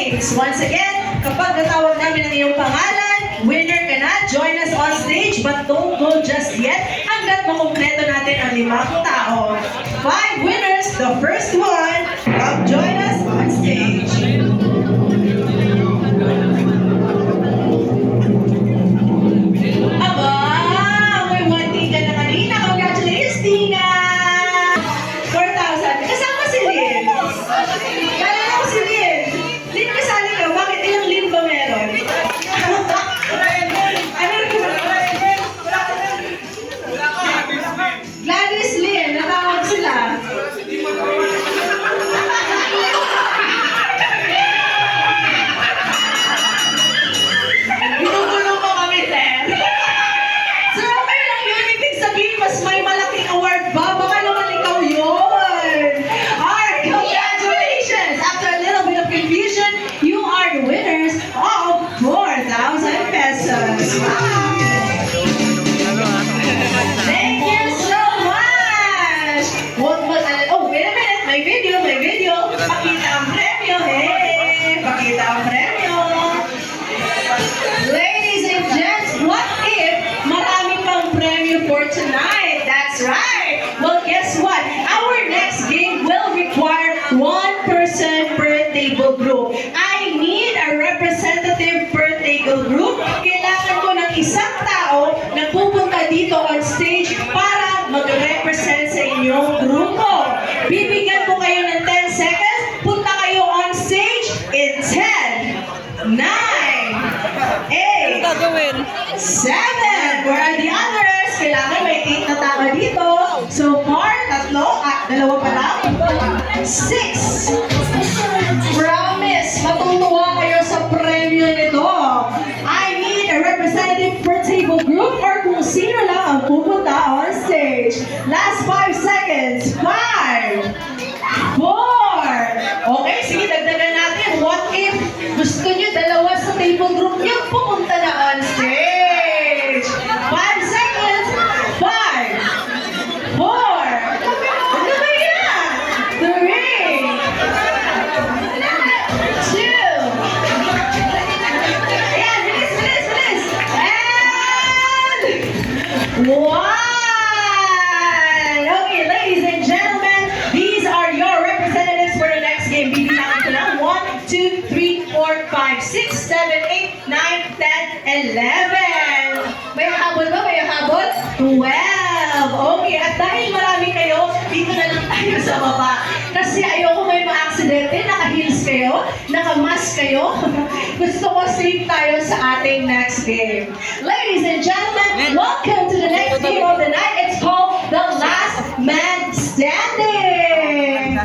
games. Once again, kapag natawag namin ang iyong pangalan, winner ka na, join us on stage, but don't go just yet hanggat makumpleto natin ang 5 tao. 5 winners, the first one, come join us on stage. Aba, may 1 Tina na kanina. Congratulations, Tina! 4,000. Kasama si Lynn. Kala ko si Lynn. Lynn, kasali ka. Bakit ilang Lynn ba meron? Gladys Lynn, natawag sila. Binubulong mo kami, Sir. Sir, okay lang yun. Ibig sabihin, mas may malaking award ba? Baka naman ikaw yun. Alright, congratulations. After a little bit of confusion, you are the winners of 4,000 pesos. Wow. Thank you so much. Oh, wait a minute. May video. Pakita ang premyo. Hey, pakita ang premyo. Ladies and gents, what if marami pang premyo for tonight? That's right. Well, guess what? Our next game will require 1 person per table group. I need a representative per table group. Kailangan ko ng isang tao na pupunta dito on stage para mag-represent sa inyong grupo. Bibigyan ko kayo ng 10 seconds. Punta kayo on stage in 10, 9, 8, 7. Where are the others? Kailangan may 8 na tao dito. So far, 3, 2 pa lang. 6. Promise, matutuwa kayo sa premyo nito. I need a representative per table group or kung sino lang ang pupunta on stage. Last 5 seconds. 5, 4. Okay, sige, dagdagan natin. What if gusto nyo dalawa sa table group nyo pumunta na on stage? 5 seconds. 5, 4. Ano ba yan? 3, 2. Ayan, bilis. And 1. Okay, ladies and gentlemen, these are your representatives for the next game. Bibilangin ko lang. 1, 2, 3, 4, 5, 6, 7, 8, 9, 10, 11. May habol ba? May habol? 12. Okay, at dahil marami kayo, dito na lang tayo sa baba. Kasi ayoko may ma-aksidente, naka-heels kayo, naka-mask kayo. Gusto ko safe tayo sa ating next game. Ladies and gentlemen, welcome to the next game of the night. It's called The Last Man Standing.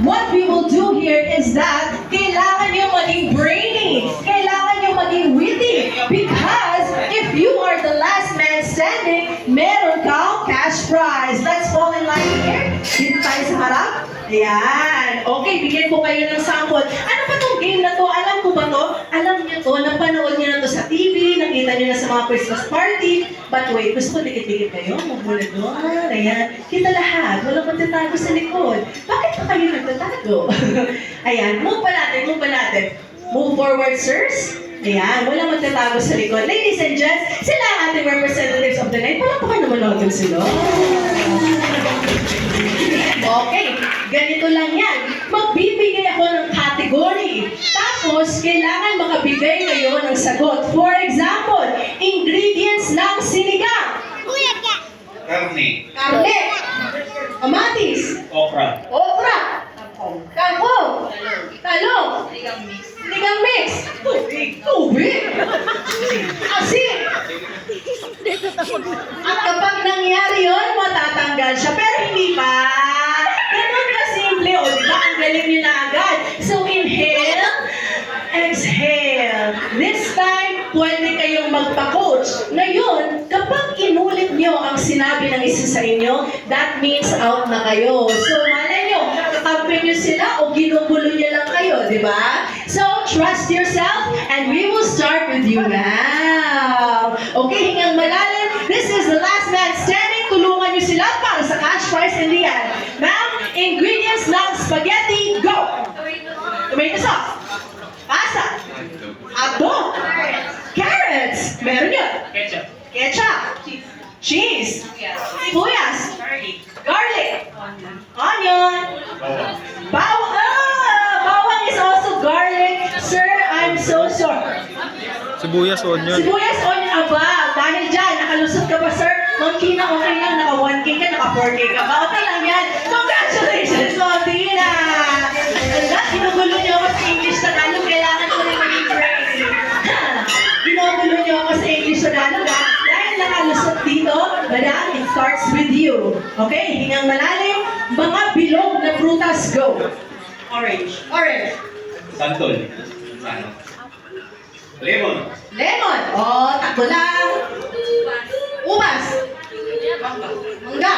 What we will do here is that kailangan nyo maging brainy. Kailangan nyo maging witty. Because if you are the last man standing, meron kang cash prize. Let's fall in line here. Dito tayo sa harap. Ayan. Okay, bigyan ko kayo ng sample. Ano ba itong game na to? Alam ko ba to? Alam niyo to. Napanood niyo na to sa TV. Nakita niyo na sa mga Christmas party. But wait, gusto ko dikit-dikit kayo. Magbula doon. Ayan. Kita lahat. Walang magtatago sa likod. Bakit pa kayo nagtatago? Ayan. Move pa natin. Move forward, sirs. Ayan. Walang magtatago sa likod. Ladies and gents, sila ang ating representatives of the night. Palakpakan naman natin sila. Okay, ganito lang yan. Magbibigay ako ng category. Tapos, kailangan makabigay kayo ng sagot. For example, ingredients ng sinigang. Karne. Kamatis. Okra. Kangkong. Talong. Sinigang mix. Tubig. Asin. At kapag nangyari yun, matatanggal siya. Pero hindi pa. Ganun ka simple. O, diba? Ang galing nyo na agad. So, inhale. Exhale. This time, pwede kayong magpa-coach. Ngayon, kapag inulit nyo ang sinabi ng isa sa inyo, that means out na kayo. So, malay nyo, kakampi nyo sila o ginugulo nyo lang kayo, di ba? So, trust yourself and we will start with you now. Okay, hingang malalim. This is the last man standing. Tulungan nyo sila para sa cash prize in the end. Ma'am, ingredients ng spaghetti, go! Tomato sauce. Pasa. Hotdog. Carrots. Meron yun. Ketchup. Ketchup. Cheese. Sibuyas. Garlic. Onion. Bawang. Bawang is also garlic. Sir, I'm so sorry. Sibuyas, onion. Sibuyas, onion, aba. Dahil dyan, nakalusot ka pa, sir. Ma'am Tina, okay lang. Naka 1K ka, naka 4K ka ba? Okay lang yan. Congratulations, Ma'am Tina. Wala, ginugulo niyo ako sa English Tagalog. Kailangan ko rin maging brave. Ginugulo niyo ako sa English Tagalog, ha? Dahil nakalusot dito, madam, it starts with you. Okay? Hingang malalim, mga bilog na prutas, go. Orange. Orange. Santol. Sano. Lemon. Lemon. Oh, takbo lang. Ubas. Mangga.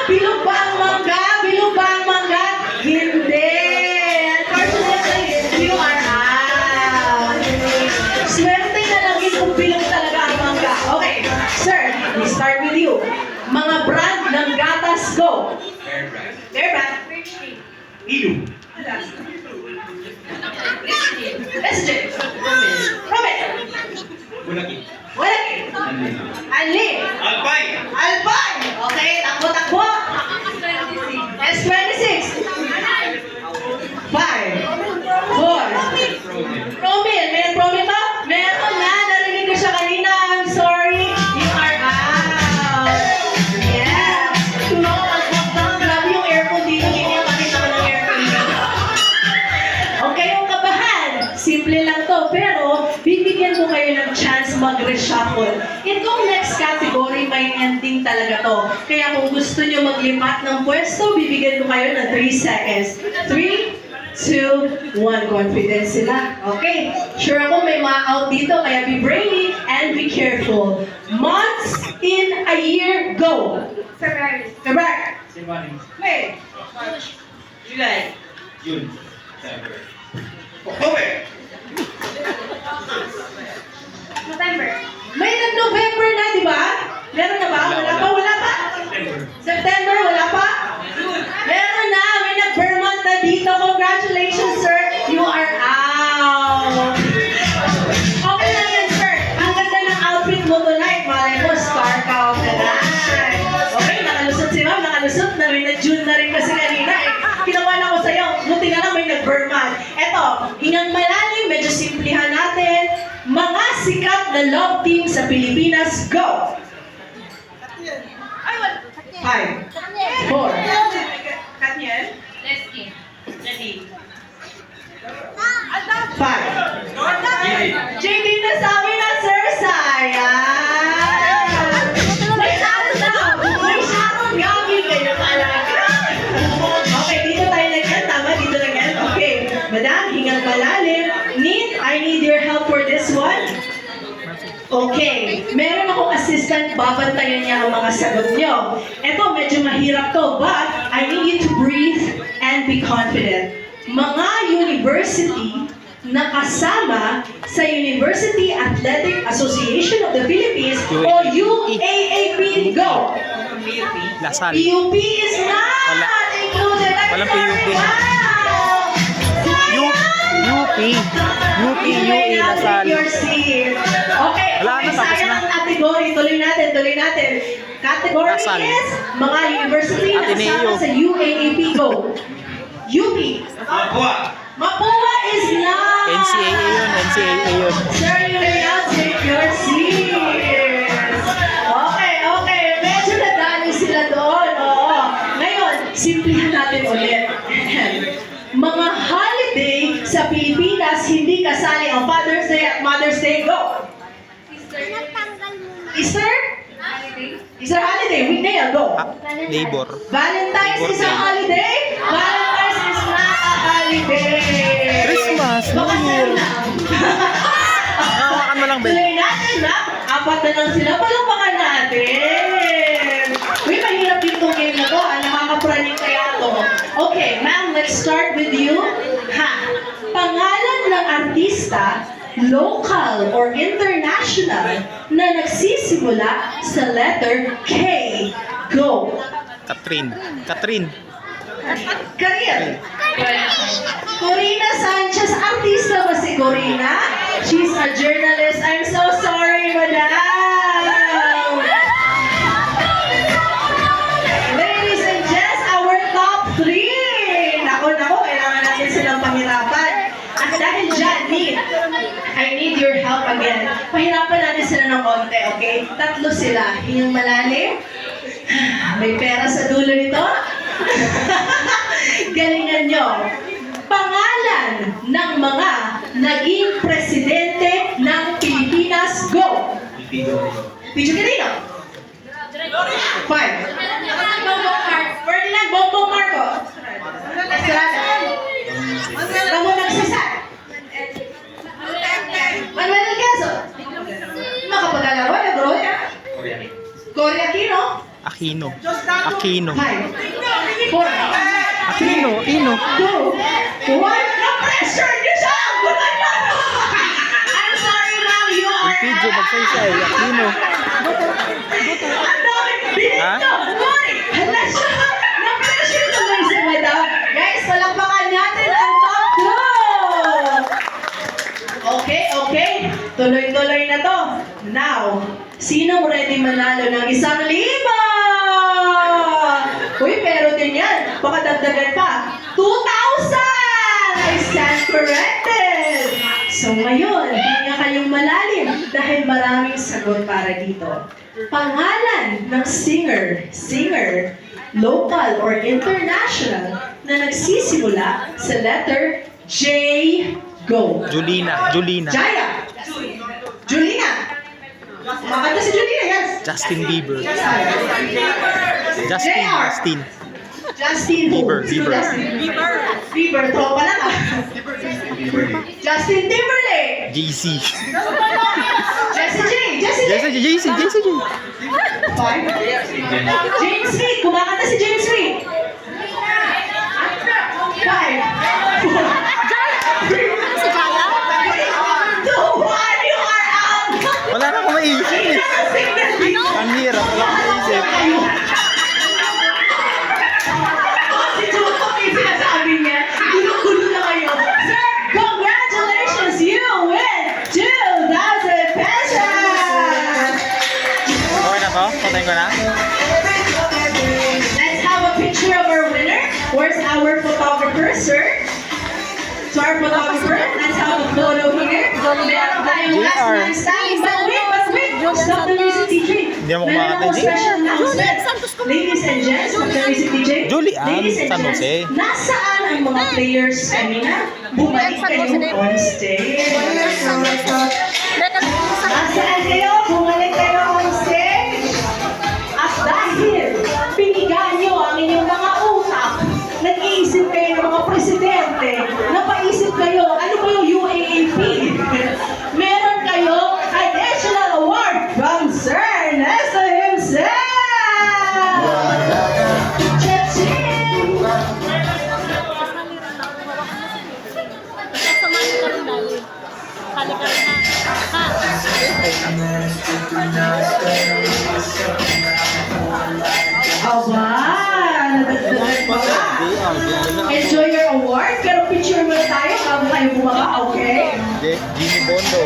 Bilog ba ang mangga? Bilog ba ang mangga? Hindi. Unfortunately, you are out. Swerte na lang yun kung bilog talaga ang mangga. Okay, sir, we start with you. Mga brand ng gatas, go. Bear brand. Bear brand. Ilu. Message. Robin. Bunaki. Wala. Ali. Albay. Albay. Okay, takbo. S26. 5. 4. Romil, may nag-promil ba? Meron na, narinig ko siya kanina. I'm sorry. You are out. Yes. Grabe yung aircon dito. Hindi yung makita ko ng aircon dito. Okay, yung kabahan. Simple lang to, pero bibigyan ko kayo ng chance mag-reshuffle. Itong next category, may ending talaga to. Kaya kung gusto nyo maglipat ng pwesto, bibigyan ko kayo ng 3 seconds. 3, 2, 1. Confidence sila. Okay. Sure ako may mga out dito, kaya be brainy and be careful. Months in a year, go. February. January. May. July. June. September. October. May nag-November na, di ba? Meron na ba? Wala pa? Wala pa? September. September, wala pa? Meron na! May nag-Vermont na dito. Congratulations, sir! You are out! Okay lang yan, sir. Ang ganda ng outfit mo tonight. Malay mo, star ka of the night. Okay, nakalusot si ma'am. Nakalusot na. May na-June na rin kasi kanina eh. Kinawala ko sa'yo. Buti na lang may nag-Vermont. Eto, hingang malalim. Medyo simplihan natin. Mga sikat na love team sa Pilipinas, go! 5, 4, 5. JD na sabi na, sir, sayang! May shoutout! May shoutout, Gabi! Kayo talaga! Okay, dito tayo nag-end. Tama, dito nag-end. Okay, madam, hingang malalim. I need your help for this one. Okay, meron akong assistant, babantayan niya ang mga sagot niyo. Ito, medyo mahirap to, but I need you to breathe and be confident. Mga university na kasama sa University Athletic Association of the Philippines o UAAP, go! Lasal. PUP is not Wala. included. I'm Walang sorry. PUP. Wow! UP, Lasal. Your seat. Okay, Wala okay, na, tapos sayang na. ang category. Tuloy natin. Category Lasal. is mga university na Ateneo. kasama sa UAAP, go. UP. Mapua. Mapua is not. NCAA yun. Sir, you may now take your seat. Okay. Medyo nadali sila doon. Oo. Ngayon, simplihan natin ulit. Mga holiday sa Pilipinas, hindi kasali ang Father's Day at Mother's Day. Go! Easter? Easter holiday. Weekday, go. Labor. Valentine's is a holiday? Valentine's is not a holiday. Christmas, New Year. Hawakan mo lang, Ben. Tuloy natin, ha? 4 na lang sila. Palakpakan natin. Uy, mahirap din itong game na to. Nakakapraning kaya to. Okay, ma'am, let's start with you. Pangalan ng artista, local or international, na nagsisimula sa letter K. Go! Catherine. Career. Corina Sanchez, artista ba si Corina. She's a journalist. I'm so sorry, madam. Ladies and gents, our top 3. Naku, kailangan natin silang pahirapan. At dahil dyan, I need your help again. Pahirapan natin sila ng konti, okay? 3 sila. Yung malalim. May pera sa dulo nito. Galingan nyo. Pangalan ng mga naging presidente ng Pilipinas. Go! Picho Quirino. 5. Ferdinand Bongbong Marcos. Estrada. Ramon Magsaysay. Manuel L. Quezon. Makapag-alaro, nagro ya. Cory Aquino. Aquino. 5. 4. Aquino. 2. 1. No pressure! You shall! I'm sorry, ma'am. You are Video magsaysay. Aquino. Ang dami! Ha? Binito! Hoy! Hala siya! No pressure tuloy si madam. Guys, palakpakan natin ang top 2! Okay. Tuloy-tuloy na to. Now, sinong ready manalo ng 1,000? Uy, pero din yan. Baka dagdagan pa. 2,000! I stand corrected! So ngayon, hinga kayong malalim dahil maraming sagot para dito. Pangalan ng singer, local or international, na nagsisimula sa letter J. Go. Julina. Jaya. Julina. Makanta si Julina, yes. Justin Bieber. JR. Justin who? Bieber. Bieber, tropa lang ah. Justin Timberlake. JC. Jessie J. JC. 5. James Smith. Kumakanta si James Smith. 5. 2, 1, you are out! Wala na akong maisip eh. Ang hirap. Wala akong maisip. Si Tuto, yung sinasabi niya, gulo-gulo na kayo. Sir, congratulations! You win 2,000 pesos! Okay na to? Patayin ko na? Let's have a picture of our winner. Where's our photographer, sir? So our photographer, let's have a photo here. Meron tayong last JR. man standing. But wait. Stop the music, DJ. Hindi ako Meron kumakanta, akong DJ. special announcement. Ladies and gents, stop the music, DJ. Julian, Ladies and San gents, Jose. nasaan ang mga players kanina? Bumalik kayo on stage. Nasaan kayo? Bumalik kayo on stage. At dahil pinigaan nyo ang inyong mga utak, nag-iisip kayo ng mga presidente, napaisip kayo, ano ba yung UAAP? Meron kayo additional award from Sir Ernesto himself! Cha-ching! Aba! Nadagdagan pa ba? Enjoy your award, pero picture muna tayo bago tayo bumaba, okay? Jimmy Bondo.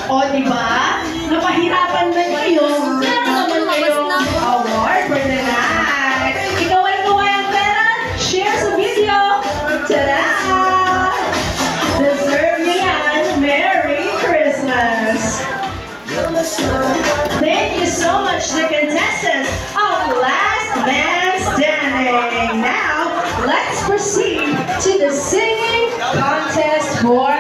O, diba? Napahirapan man kayo. Meron naman kayong award for the night. Ikaw ay kuha ang pera. Share sa video. Tada! Deserve niyo yan. Merry Christmas! Thank you so much, the contestants of Last Man Standing. Now, let's proceed to the singing contest for